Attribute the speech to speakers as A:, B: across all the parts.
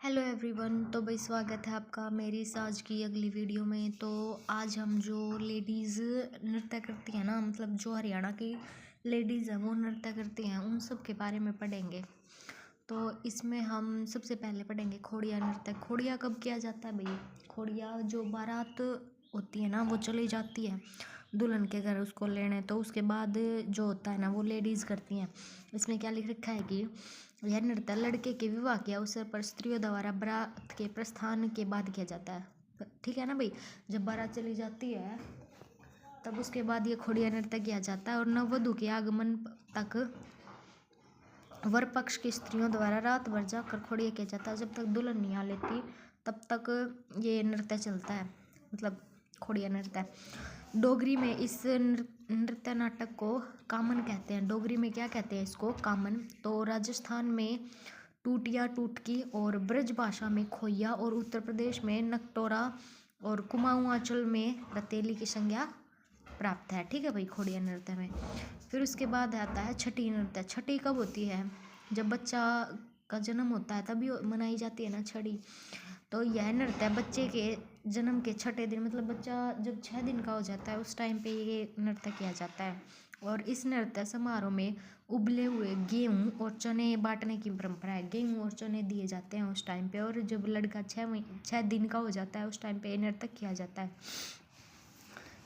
A: Hello everyone. तो भाई स्वागत है आपका मेरी इस आज की अगली वीडियो में। तो आज हम जो लेडीज़ नृत्य करती हैं ना, मतलब जो हरियाणा की लेडीज़ हैं वो नृत्य करती हैं, उन सब के बारे में पढ़ेंगे। तो इसमें हम सबसे पहले पढ़ेंगे खोड़िया नृत्य। खोड़िया कब किया जाता है भाई? खोड़िया जो बारात होती है ना, वो चली जाती है दुल्हन के घर उसको लेने, तो उसके बाद जो होता है ना वो लेडीज़ करती हैं। इसमें क्या लिख रखा है कि यह नृत्य लड़के के विवाह के अवसर पर स्त्रियों द्वारा बारात के प्रस्थान के बाद किया जाता है। ठीक है ना भाई? जब बारात चली जाती है तब उसके बाद ये खोड़िया नृत्य किया जाता है और नववधु के आगमन तक वर पक्ष की स्त्रियों द्वारा रात भर जाकर खोड़िया किया जाता है। जब तक दुल्हन नहीं आ लेती तब तक ये नृत्य चलता है, मतलब खोड़िया नृत्य। डोगरी में इस नृत्य नाटक को कामन कहते हैं। डोगरी में क्या कहते हैं इसको? कामन। तो राजस्थान में टूटिया टूटकी और ब्रज भाषा में खोइया और उत्तर प्रदेश में नकटोरा और कुमाऊं आंचल में रतेली की संज्ञा प्राप्त है। ठीक है भाई, खोड़िया नृत्य में। फिर उसके बाद आता है छठी नृत्य। छठी कब होती है? जब बच्चा का जन्म होता है तभी मनाई जाती है ना छठी। तो यह नृत्य बच्चे के जन्म के छठे दिन, मतलब बच्चा जब 6 दिन का हो जाता है उस टाइम पे ये नृत्य किया जाता है। और इस नृत्य समारोह में उबले हुए गेहूँ और चने बांटने की परंपरा है। गेहूँ और चने दिए जाते हैं उस टाइम पे। और जब लड़का 6 दिन का हो जाता है उस टाइम पे नृत्य किया जाता है।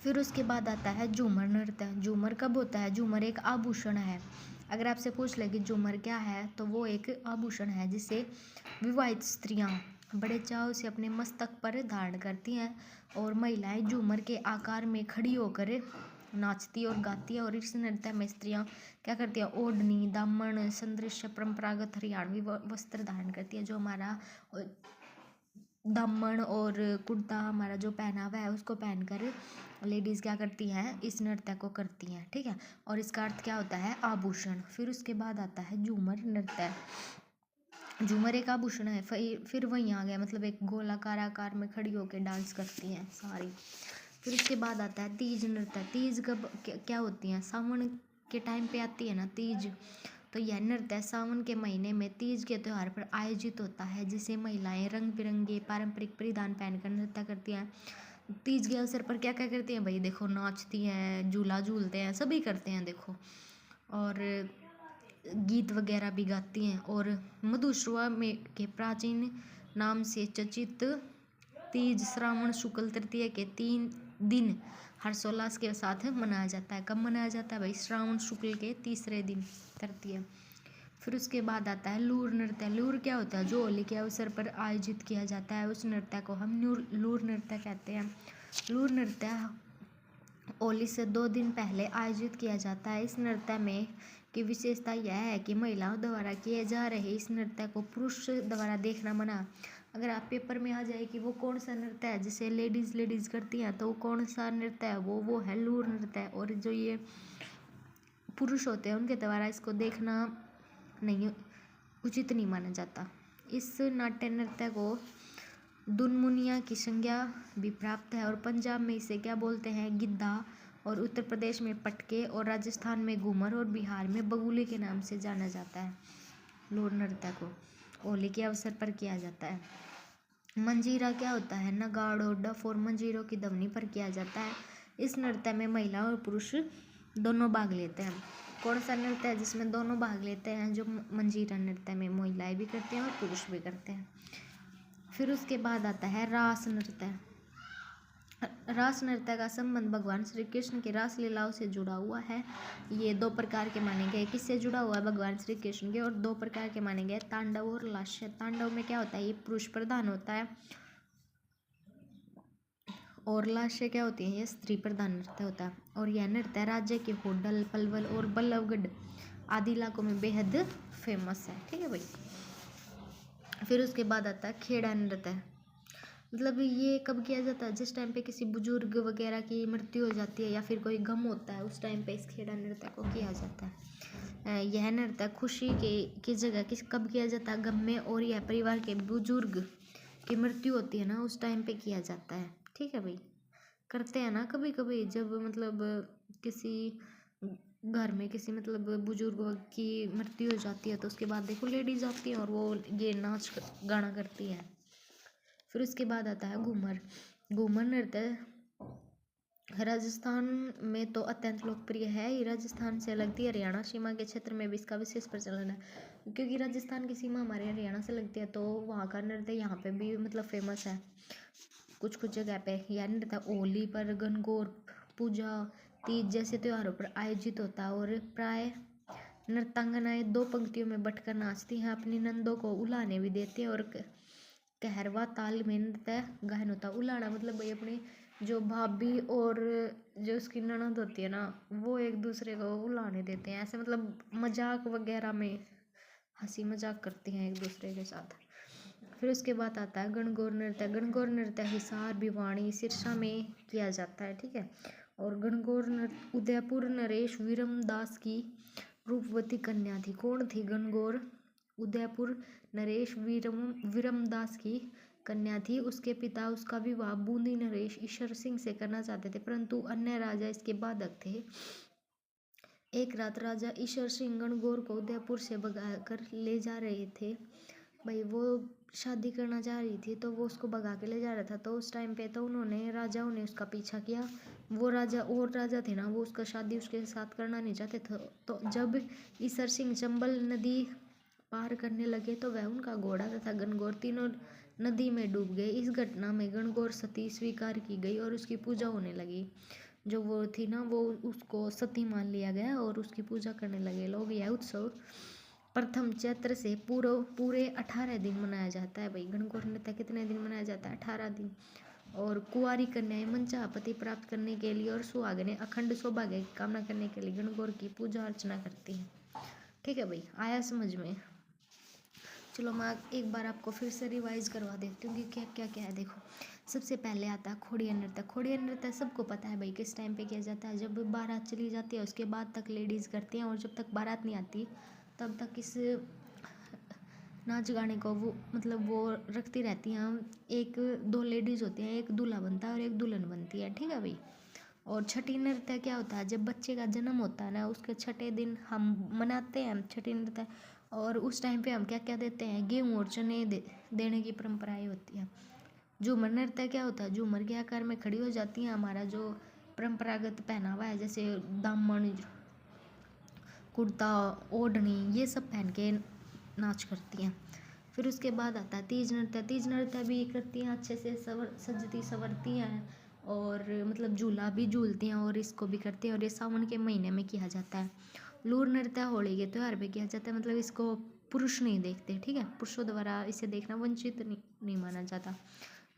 A: फिर उसके बाद आता है झूमर नृत्य। झूमर कब होता है? झूमर एक आभूषण है। अगर आपसे पूछ ले कि झूमर क्या है, तो वो एक आभूषण है जिसे विवाहित स्त्रियां बड़े चाव से अपने मस्तक पर धारण करती हैं। और महिलाएं झूमर के आकार में खड़ी होकर नाचती और गाती है। और इस नृत्य में स्त्रियां क्या करती है? ओढ़नी, दामन सदृश परंपरागत हरियाणवी वस्त्र धारण करती है। जो हमारा दामन और कुर्ता, हमारा जो पहनावा है उसको पहनकर लेडीज़ क्या करती हैं? इस नृत्य को करती हैं। ठीक है। और इसका अर्थ क्या होता है? आभूषण। फिर उसके बाद आता है झूमर नृत्य। झूमर एक आभूषण है। फिर वहीं आ गया, मतलब एक गोलाकार आकार में खड़ी होकर डांस करती हैं सारी। फिर उसके बाद आता है तीज नृत्य। तीज कब क्या होती है? सावन के टाइम पे आती है ना तीज। तो यह नृत्य सावन के महीने में तीज के त्यौहार पर आयोजित होता है, जिसे महिलाएं रंग बिरंगे पारंपरिक परिधान पहनकर नृत्य करती हैं। तीज के अवसर पर क्या क्या करती हैं भाई? देखो, नाचती हैं, झूला झूलते हैं, सभी करते हैं देखो। और गीत वगैरह भी गाती हैं। और मधुश्रवा में के प्राचीन नाम से चर्चित तीज श्रावण शुक्ल तृतीया के 3 दिन हर्षोल्लास के साथ मनाया जाता है। कब मनाया जाता है भाई? श्रावण शुक्ल के तीसरे दिन तृतीया। फिर उसके बाद आता है लूर नृत्य। लूर क्या होता है? जो होली के अवसर पर आयोजित किया जाता है उस नृत्य को हम लूर नृत्य कहते हैं। लूर नृत्य होली से 2 दिन पहले आयोजित किया जाता है। इस नृत्य में की विशेषता यह है कि महिलाओं द्वारा किए जा रहे इस नृत्य को पुरुष द्वारा देखना मना। अगर आप पेपर में आ जाए कि वो कौन सा नृत्य है जिसे लेडीज़ करती हैं, तो वो कौन सा नृत्य है? वो है लूर नृत्य। और जो ये पुरुष होते हैं उनके द्वारा इसको देखना नहीं, उचित नहीं माना जाता। इस नाट्य नृत्य को दुनमुनिया की संज्ञा भी प्राप्त है। और पंजाब में इसे क्या बोलते हैं? गिद्धा। और उत्तर प्रदेश में पटके और राजस्थान में घूमर और बिहार में बगुले के नाम से जाना जाता है। लोर नृत्य को होली के अवसर पर किया जाता है। मंजीरा क्या होता है? नगाड़ और डफ और मंजीरों की ध्वनि पर किया जाता है। इस नृत्य में महिला और पुरुष दोनों भाग लेते हैं। कौन सा नृत्य है जिसमें दोनों भाग लेते हैं? जो मंजीरा नृत्य में महिलाएं भी करते हैं और पुरुष भी करते हैं। फिर उसके बाद आता है रास नृत्य। रास नृत्य का संबंध भगवान श्री कृष्ण की रास लीलाओं से जुड़ा हुआ है। ये 2 प्रकार के माने गए। किससे जुड़ा हुआ है? भगवान श्री कृष्ण के। और 2 प्रकार के माने गए, तांडव और लास्य। तांडव में क्या होता है? ये पुरुष प्रधान होता है। और लास्य क्या होती है? ये स्त्री प्रधान नृत्य होता है। और यह नृत्य राज्य के होडल, पलवल और बल्लभगढ़ आदि इलाकों में बेहद फेमस है। ठीक है भाई। फिर उसके बाद आता है खेड़ा नृत्य। मतलब ये कब किया जाता है? जिस टाइम पे किसी बुजुर्ग वगैरह की मृत्यु हो जाती है या फिर कोई गम होता है उस टाइम पे इस खेड़ा नृत्य को किया जाता है। यह नृत्य खुशी की जगह कब किया जाता है? गम में। और यह परिवार के बुजुर्ग की मृत्यु होती है ना उस टाइम पे किया जाता है। ठीक है भाई। करते हैं ना कभी कभी, जब मतलब किसी घर में किसी मतलब बुजुर्ग की मृत्यु हो जाती है तो उसके बाद देखो लेडीज आती है और वो ये नाच गाना करती है। फिर उसके बाद आता है घूमर। घूमर नृत्य राजस्थान में तो अत्यंत लोकप्रिय है। ये राजस्थान से लगती है हरियाणा सीमा के क्षेत्र में भी इसका विशेष प्रचलन है, क्योंकि राजस्थान की सीमा हमारे हरियाणा से लगती है तो वहाँ का नृत्य यहाँ पे भी मतलब फेमस है कुछ कुछ जगह पे। यह नृत्य होली पर, गणगौर पूजा, तीज जैसे त्योहारों पर आयोजित होता है और प्राय नृत्यांगनाएं दो पंक्तियों में बटकर नाचती हैं, अपनी नंदों को उलाने भी देती हैं और कहरवा ताल में नृत्य गायन होता है। उलाना मतलब भाई अपनी जो भाभी और जो उसकी ननद होती है ना वो एक दूसरे को उलाने देते हैं, ऐसे मतलब मजाक वगैरह में हंसी मजाक करती हैं एक दूसरे के साथ। फिर उसके बाद आता है गणगौर नृत्य। गणगौर नृत्य हिसार, भिवानी, सिरसा में किया जाता है, ठीक है। और गणगौर नृत्य उदयपुर नरेश वीरमदास की रूपवती कन्या थी। कौन थी गणगौर? उदयपुर नरेश वीरमदास की कन्या थी। उसके पिता उसका विवाह बूंदी नरेश ईश्वर सिंह से करना चाहते थे, परंतु अन्य राजा इसके बाधक थे। एक रात राजा ईश्वर सिंह गणगौर को उदयपुर से भगा कर ले जा रहे थे। भाई वो शादी करना चाह रही थी तो वो उसको भगा के ले जा रहा था, तो उस टाइम पे तो उन्होंने राजाओं ने उसका पीछा किया। वो राजा और राजा थे ना, वो उसका शादी उसके साथ करना नहीं चाहते थे। तो जब ईश्वर सिंह चंबल नदी पार करने लगे तो वह, उनका घोड़ा तथा गणगौर तीनों नदी में डूब गए। इस घटना में गणगौर सती स्वीकार की गई और उसकी पूजा होने लगी। जो वो थी ना वो उसको सती मान लिया गया और उसकी पूजा करने लगे लोग। यह उत्सव प्रथम चैत्र से पूरे 18 दिन मनाया जाता है। भाई गणगौर नृत्य कितने दिन मनाया जाता है? 18 दिन। और कुंवारी कन्याएं मनचाहा पति प्राप्त करने के लिए और सुहागनें अखंड सौभाग्य की कामना करने के लिए गणगौर की पूजा अर्चना करती हैं। ठीक है भाई, आया समझ में? चलो मैं एक बार आपको फिर से रिवाइज करवा देती हूँ कि क्या क्या क्या है। देखो, सबसे पहले आता है खोड़िया नृत्य। खोड़िया नृत्य सबको पता है भाई किस टाइम पे किया जाता है। जब बारात चली जाती है उसके बाद तक लेडीज़ करती हैं और जब तक बारात नहीं आती तब तक इस नाच गाने को वो मतलब वो रखती रहती हैं। एक दो लेडीज़ होती हैं, एक दूल्हा बनता है और एक दुल्हन बनती है, ठीक है भाई। और छठी नृत्य क्या होता है? जब बच्चे का जन्म होता है ना उसके छठे दिन हम मनाते हैं छठी नृत्य। और उस टाइम पे हम क्या क्या देते हैं? गेहूँ और चने देने की परंपराएं होती है। झूमर नृत्य क्या होता है? झूमर के आकार में खड़ी हो जाती हैं, हमारा जो परंपरागत पहनावा है जैसे दामन, कुर्ता, ओढ़नी, ये सब पहन के नाच करती हैं। फिर उसके बाद आता है तीज नृत्य। तीज नृत्य भी करती हैं, अच्छे से सजती संवरती हैं और मतलब झूला भी झूलती हैं और इसको भी करती हैं और ये सावन के महीने में किया जाता है। लूर नृत्य होली के त्योहार पे किया जाता है, मतलब इसको पुरुष नहीं देखते, ठीक है। पुरुषों द्वारा इसे देखना वंचित नहीं माना जाता।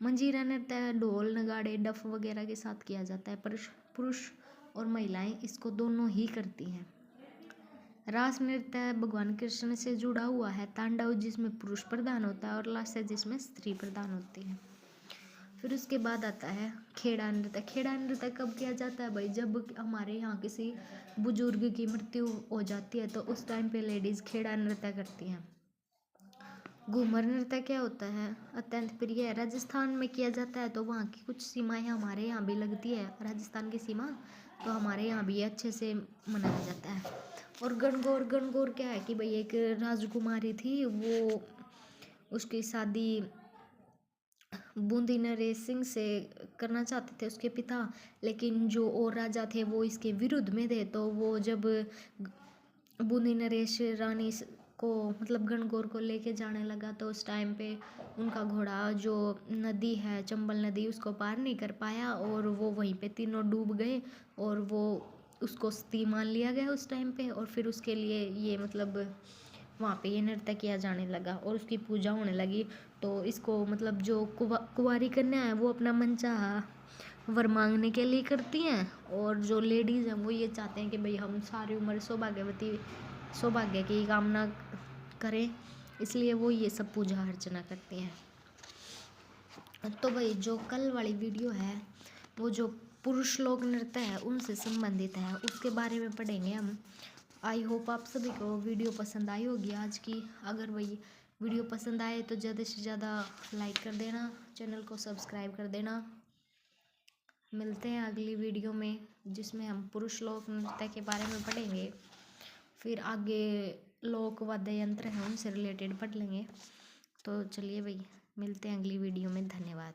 A: मंजीरा नृत्य ढोल नगाड़े डफ वगैरह के साथ किया जाता है। पुरुष और महिलाएं इसको दोनों ही करती हैं। रास नृत्य भगवान कृष्ण से जुड़ा हुआ है। तांडव जिसमें पुरुष प्रधान होता है और लास्य जिसमें स्त्री प्रधान होती है। फिर उसके बाद आता है खेड़ा नृत्य। खेड़ा नृत्य कब किया जाता है भाई? जब हमारे यहाँ किसी बुजुर्ग की मृत्यु हो जाती है तो उस टाइम पे लेडीज खेड़ा नृत्य करती हैं। घूमर नृत्य क्या होता है? अत्यंत प्रिय है, राजस्थान में किया जाता है तो वहाँ की कुछ सीमाएं हमारे यहाँ भी लगती है, राजस्थान की सीमा, तो हमारे यहाँ भी अच्छे से मनाया जाता है। और गणगौर, गणगौर क्या है कि भाई एक राजकुमारी थी, वो उसकी शादी बूंदी नरेश सिंह से करना चाहते थे उसके पिता, लेकिन जो और राजा थे वो इसके विरुद्ध में थे। तो वो जब बूंदी नरेश रानी को मतलब गणगौर को लेके जाने लगा तो उस टाइम पे उनका घोड़ा जो नदी है चंबल नदी उसको पार नहीं कर पाया और वो वहीं पे तीनों डूब गए और वो उसको सती मान लिया गया उस टाइम पे। और फिर उसके लिए ये मतलब वहाँ पे ये नृत्य किया जाने लगा और उसकी पूजा होने लगी। तो इसको मतलब जो कुंवारी कन्या है वो अपना मनचाहा वर मांगने के लिए करती हैं और जो लेडीज़ हैं वो ये चाहते हैं कि भाई हम सारी उम्र सौभाग्य की कामना करें, इसलिए वो ये सब पूजा अर्चना करती हैं। तो भाई जो कल वाली वीडियो है वो जो पुरुष लोक नृत्य है उनसे संबंधित है, उसके बारे में पढ़ेंगे हम। आई होप आप सभी को वीडियो पसंद आई होगी आज की। अगर वही वीडियो पसंद आए तो ज़्यादा से ज़्यादा लाइक कर देना, चैनल को सब्सक्राइब कर देना। मिलते हैं अगली वीडियो में, जिसमें हम पुरुष लोक नृत्य के बारे में पढ़ेंगे। फिर आगे लोक वाद्य यंत्र हैं उनसे रिलेटेड पढ़ लेंगे। तो चलिए भाई, मिलते हैं अगली वीडियो में। धन्यवाद।